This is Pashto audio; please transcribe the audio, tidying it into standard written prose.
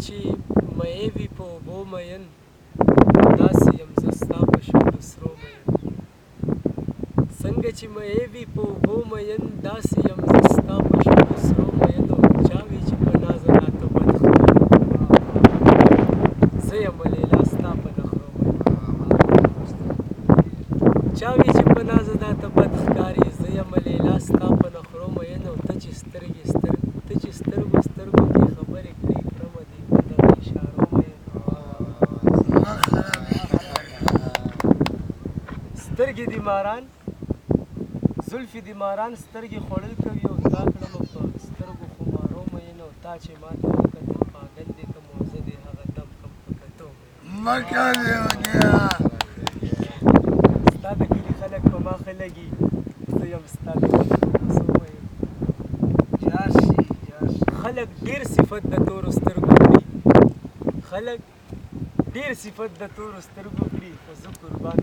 چې مې وي په اوبو مین داسې یم زه ستا په شونډو سرو مین څنګه چې مې وي په اوبو مین داسې یم زه ستا په شونډو سرو مین او چا وي چې په نازه راته بد ښکاري زه یم لیلا ستا په نخرو مین چا وي چې په نازه راته بد ښکاري زه یم لیلا ستا په نخرو مین او ته چې سترګو سترګو کې خبرې کړې کړمه دې په دغه اشارو مین سترګې دې ماران زلفې دې ماران سترګې خوړل کوي او تا کړمه په سترګو خمارو مین او تا چې ما ته وکتل پاگل دې کم او زه دې هغه دم کم په کتو ستا د کلي خلک په ما ښه لګي زه یم ستا د کلي کوڅو مین خلک ډېر صفت د تورو سترګو کړي خلک ډېر صفت د تورو سترګو کړي خو زه قربان